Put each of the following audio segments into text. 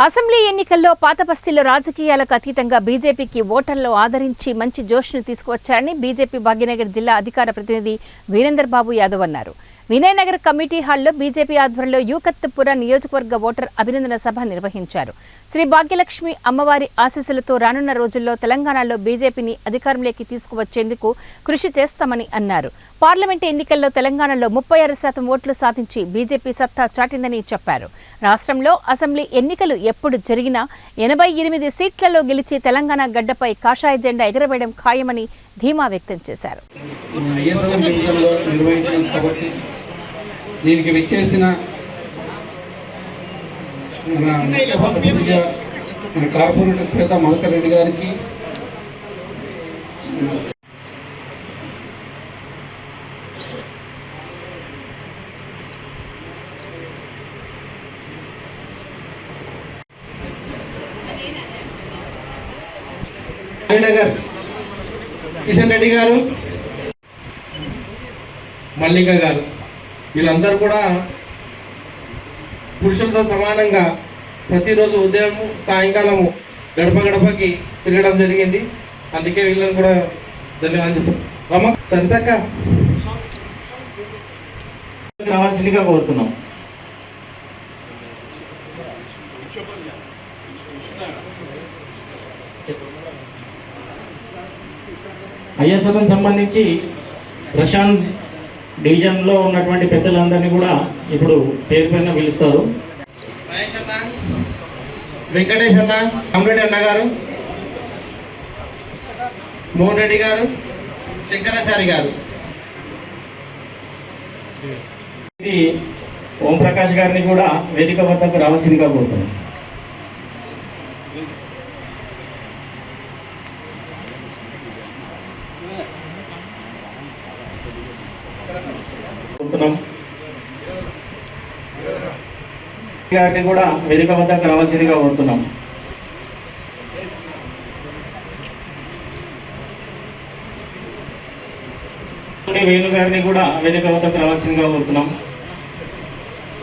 Assembly ఎన్నికల్లో పాత బస్తీల్లో రాజకీయాలకు అతీతంగా బీజేపీకి ఓటర్లు ఆదరించి మంచి జోష్ను తీసుకువచ్చారని బీజేపీ భాగ్యనగర్ జిల్లా అధికార ప్రతినిధి వీరేందర్ బాబు యాదవ్ అన్నారు. వినయనగర్ కమిటీ హాల్లో బీజేపీ ఆధ్వర్యంలో యూకత్పుర నియోజకవర్గ ఓటర్ అభినందన సభ నిర్వహించారు. శ్రీ భాగ్యలక్ష్మి అమ్మవారి ఆశీస్సులతో రానున్న రోజుల్లో తెలంగాణలో బీజేపీని అధికారంలోకి తీసుకువచ్చేందుకు కృషి చేస్తామని అన్నారు. పార్లమెంటు ఎన్నికల్లో తెలంగాణలో 36% ఓట్లు సాధించి బీజేపీ సత్తా చాటిందని చెప్పారు. రాష్ట్రంలో అసెంబ్లీ ఎన్నికలు ఎప్పుడు జరిగినా 88 సీట్లలో గెలిచి తెలంగాణ గడ్డపై కాషాయ జెండా ఎగరవేయడం ఖాయమని ధీమా వ్యక్తం చేశారు. దీనికి విచ్చేసిన కార్పొరేటర్ చేత మధుకర్ రెడ్డి గారికి, నగర్ కిషన్ రెడ్డి గారు, మల్లిక గారు, వీళ్ళందరూ కూడా పురుషులతో సమానంగా ప్రతిరోజు ఉదయం సాయంకాలము గడప గడపకి తిరగడం జరిగింది. అందుకే వీళ్ళని కూడా ధన్యవాదాలు చెప్పారు. రమ సరితక్క రావాల్సిందిగా కోరుతున్నాం. ఐఎస్ఎఫ్కి సంబంధించి ప్రశాంత్ డివిజన్లో ఉన్నటువంటి పెద్దలందరినీ కూడా ఇప్పుడు పేరు పైన పిలుస్తారు. మహేష్ అన్న, వెంకటేష్ అన్న, రామరెడ్డి అన్న గారు, మోహన్ రెడ్డి గారు, శంకరాచారి గారు. ఇది ఓంప్రకాష్ గారిని కూడా వేదిక వద్దకు రావాల్సిందిగా కోరుతున్నాం. గారిని కూడా వేదిక వద్దకు రావాల్సిందిగా కోరుతున్నాం. వేణు గారిని కూడా వేదిక వద్దకు రావాల్సిందిగా కోరుతున్నాం.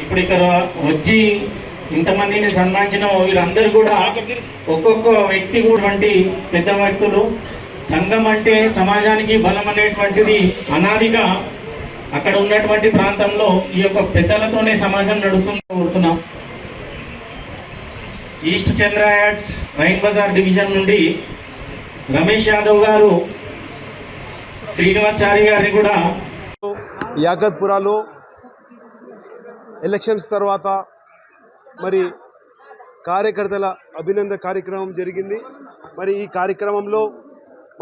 ఇప్పుడు ఇక్కడ వచ్చి ఇంతమందిని సన్మానించిన వీరందరూ కూడా ఒక్కొక్క వ్యక్తి కూడా పెద్ద వ్యక్తులు. సంఘం అంటే సమాజానికి బలం అనేటువంటిది అనాదిగా అక్కడ ఉన్నటువంటి ప్రాంతంలో ఈ యొక్క పెద్దలతోనే సమాజం నడుస్తుంది కోరుతున్నాం. ఈస్ట్ చంద్ర యాడ్స్ రైన్ బజార్ డివిజన్ నుండి రమేష్ యాదవ్ గారు, శ్రీనివాచారి గారిని కూడా యాకత్పురాలో ఎలక్షన్స్ తర్వాత మరి కార్యకర్తల అభినందన కార్యక్రమం జరిగింది. మరి ఈ కార్యక్రమంలో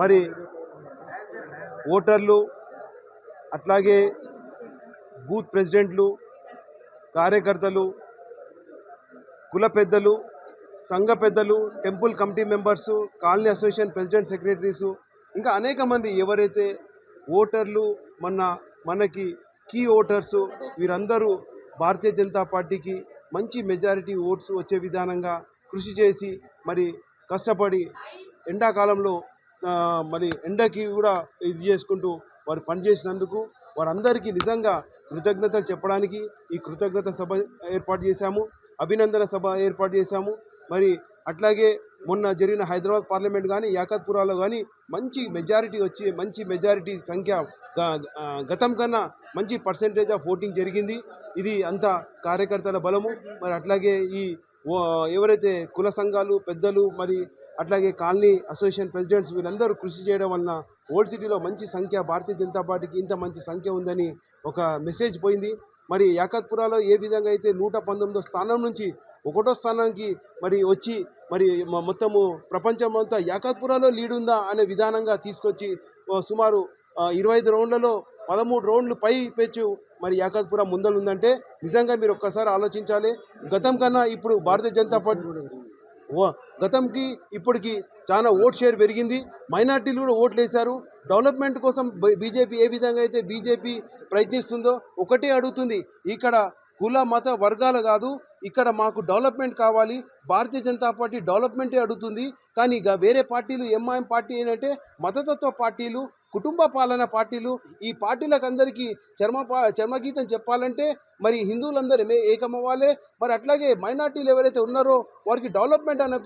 మరి ఓటర్లు, అట్లాగే బూత్ ప్రెసిడెంట్లు, కార్యకర్తలు, కుల పెద్దలు, సంఘ పెద్దలు, temple committee members, colony association president secretaries, ఇంకా అనేక మంది ఎవరైతే ఓటర్లు మనకి కీ ఓటర్సు, వీరందరూ భారతీయ జనతా పార్టీకి మంచి మెజారిటీ ఓట్స్ వచ్చే విధానంగా కృషి చేసి మరి కష్టపడి ఎండాకాలంలో మరి ఎండకి కూడా ఇది చేసుకుంటూ వారు పనిచేసినందుకు వారందరికీ నిజంగా కృతజ్ఞతలు చెప్పడానికి ఈ కృతజ్ఞత సభ ఏర్పాటు చేశాము, అభినందన సభ ఏర్పాటు చేశాము. మరి అట్లాగే మొన్న జరిగిన హైదరాబాద్ పార్లమెంట్ కానీ యాకత్పురాలో కానీ మంచి మెజారిటీ వచ్చి మంచి మెజారిటీ సంఖ్య గతం కన్నా మంచి పర్సెంటేజ్ ఆఫ్ ఓటింగ్ జరిగింది. ఇది అంతా కార్యకర్తల బలము. మరి అట్లాగే ఈ ఎవరైతే కుల సంఘాలు పెద్దలు, మరి అట్లాగే కాలనీ అసోసియేషన్ ప్రెసిడెంట్స్ వీళ్ళందరూ కృషి చేయడం వలన ఓల్డ్ సిటీలో మంచి సంఖ్య భారతీయ జనతా పార్టీకి ఇంత మంచి సంఖ్య ఉందని ఒక మెసేజ్ పోయింది. మరి యాకత్పురాలో ఏ విధంగా అయితే 119వ స్థానం నుంచి 1వ స్థానానికి మరి వచ్చి మరి మొత్తము ప్రపంచం అంతా యాకత్పురాలో లీడ్ ఉందా అనే విధానంగా తీసుకొచ్చి సుమారు 25 రౌండ్లలో 13 రౌండ్లు పై పెచ్చు మరి యాకత్పురం ముందలుందంటే నిజంగా మీరు ఒక్కసారి ఆలోచించాలి. గతం కన్నా ఇప్పుడు భారతీయ జనతా పార్టీ గతంకి ఇప్పటికి చాలా ఓట్ షేర్ పెరిగింది. మైనార్టీలు కూడా ఓట్లు వేశారు. డెవలప్మెంట్ కోసం బీజేపీ ఏ విధంగా అయితే బీజేపీ ప్రయత్నిస్తుందో ఒకటే అడుగుతుంది, ఇక్కడ కుల మత వర్గాలు కాదు, ఇక్కడ మాకు డెవలప్మెంట్ కావాలి, భారతీయ జనతా పార్టీ డెవలప్మెంటే అడుగుతుంది. కానీ వేరే పార్టీలు ఎంఐఎం పార్టీ ఏంటంటే మతతత్వ పార్టీలు, కుటుంబ పాలన పార్టీలు. ఈ పార్టీలకు అందరికీ చర్మగీతం చెప్పాలంటే మరి హిందువులందరూ ఏకమవ్వాలి. మరి అట్లాగే మైనార్టీలు ఎవరైతే ఉన్నారో వారికి డెవలప్మెంట్ అనే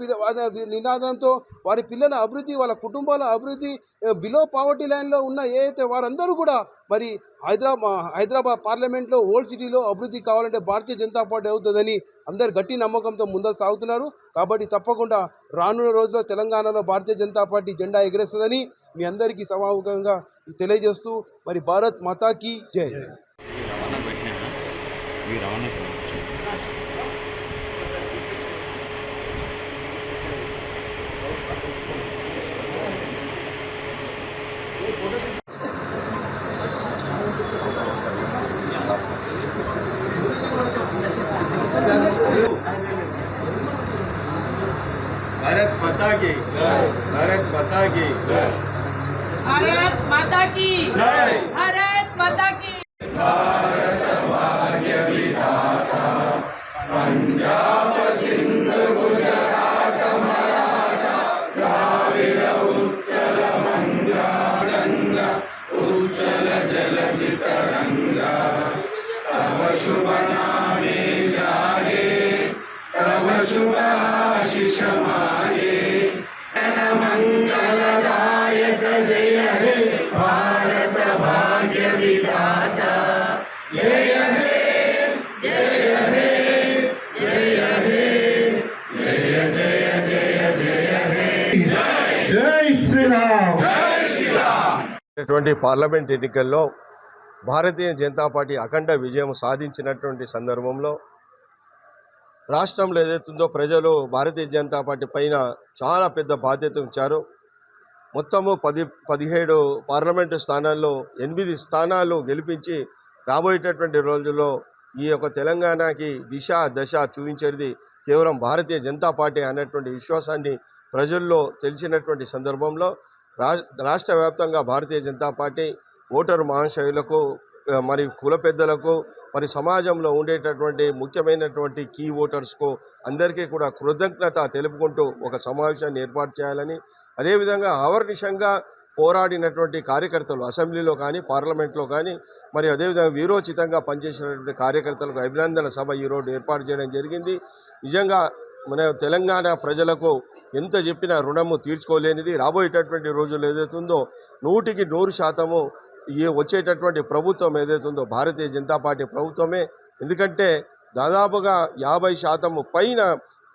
నినాదంతో వారి పిల్లల అభివృద్ధి, వాళ్ళ కుటుంబాల అభివృద్ధి, బిలో పావర్టీ లైన్లో ఉన్న ఏదైతే వారందరూ కూడా మరి హైదరాబాద్ పార్లమెంట్లో ఓల్డ్ సిటీలో అభివృద్ధి కావాలంటే భారతీయ జనతా పార్టీ అవుతుందని అందరు గట్టి నమ్మకంతో ముందరు సాగుతున్నారు. కాబట్టి తప్పకుండా రానున్న రోజుల్లో తెలంగాణలో భారతీయ జనతా పార్టీ జెండా ఎగరేస్తుందని మీ అందరికీ సమాముఖంగా తెలియజేస్తూ మరి భారత్ మాతాకి జై. भारत माता की भारत माता की भारत माता की भारत माता की भारत भाग्य विधाता पंजाब सिंध गुजरात मराठा द्राविड उत्कल बंगा गंगा उज्जल जलसि तरंगा तव शुभ नामे जागे तव शुभ आशीष मागे मंगलदायक जय हे भारत भाग्य विधाता जय हे जय हे जय हे जय जय जय जय हे जय श्री राम పార్లమెంట్ ఎన్నికల్లో భారతీయ జనతా పార్టీ అఖండ విజయం సాధించినటువంటి సందర్భంలో రాష్ట్రంలో ఏదైతుందో ప్రజలు భారతీయ జనతా పార్టీ పైన చాలా పెద్ద బాధ్యత ఉంచారు. మొత్తము 17 పార్లమెంటు స్థానాల్లో 8 స్థానాలు గెలిపించి రాబోయేటటువంటి రోజుల్లో ఈ యొక్క తెలంగాణకి దశ చూపించేది కేవలం భారతీయ జనతా పార్టీ అన్నటువంటి విశ్వాసాన్ని ప్రజల్లో తెలిసినటువంటి సందర్భంలో రాష్ట్ర వ్యాప్తంగా భారతీయ జనతా పార్టీ ఓటరు మహాశయులకు మరి కుల పెద్దలకు మరి సమాజంలో ఉండేటటువంటి ముఖ్యమైనటువంటి కీ ఓటర్స్కు అందరికీ కూడా కృతజ్ఞత తెలుపుకుంటూ ఒక సమావేశాన్ని ఏర్పాటు చేయాలని, అదేవిధంగా అవర్నిశంగా పోరాడినటువంటి కార్యకర్తలు అసెంబ్లీలో కానీ పార్లమెంట్లో కానీ మరి అదేవిధంగా వీరోచితంగా పనిచేసినటువంటి కార్యకర్తలకు అభినందన సభ ఈరోజు ఏర్పాటు చేయడం జరిగింది. నిజంగా మన తెలంగాణ ప్రజలకు ఎంత చెప్పినా రుణము తీర్చుకోలేనిది. రాబోయేటటువంటి రోజులు ఏదైతుందో 100% ఈ వచ్చేటటువంటి ప్రభుత్వం ఏదైతుందో భారతీయ జనతా పార్టీ ప్రభుత్వమే. ఎందుకంటే దాదాపుగా 50% పైన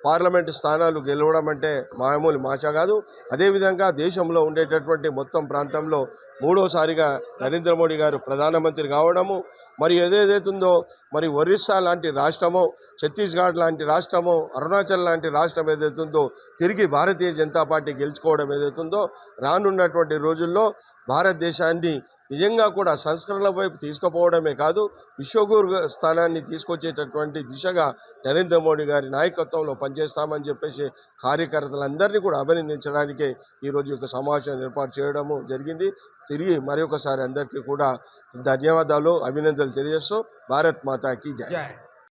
పార్లమెంటు స్థానాలు గెలవడం అంటే మామూలు మాష కాదు. అదేవిధంగా దేశంలో ఉండేటటువంటి మొత్తం ప్రాంతంలో 3వసారిగా నరేంద్ర మోడీ గారు ప్రధానమంత్రి కావడము, మరి ఏదైతుందో మరి ఒరిస్సా లాంటి రాష్ట్రము, ఛత్తీస్గఢ్ లాంటి రాష్ట్రము, అరుణాచల్ లాంటి రాష్ట్రం ఏదైతుందో తిరిగి భారతీయ జనతా పార్టీ గెలుచుకోవడం ఏదైతుందో రానున్నటువంటి రోజుల్లో భారతదేశాన్ని నిజంగా కూడా సంస్కరణల వైపు తీసుకుపోవడమే కాదు, విశ్వగురు స్థానాన్ని తీసుకొచ్చేటటువంటి దిశగా నరేంద్ర మోడీ గారి నాయకత్వంలో పనిచేస్తామని చెప్పేసి కార్యకర్తలందరినీ కూడా అభినందించడానికే ఈరోజు ఒక సమావేశం ఏర్పాటు చేయడము జరిగింది. తిరిగి మరొకసారి అందరికీ కూడా ధన్యవాదాలు, అభినందనలు తెలియజేస్తూ భారత్ మాతాకి జై.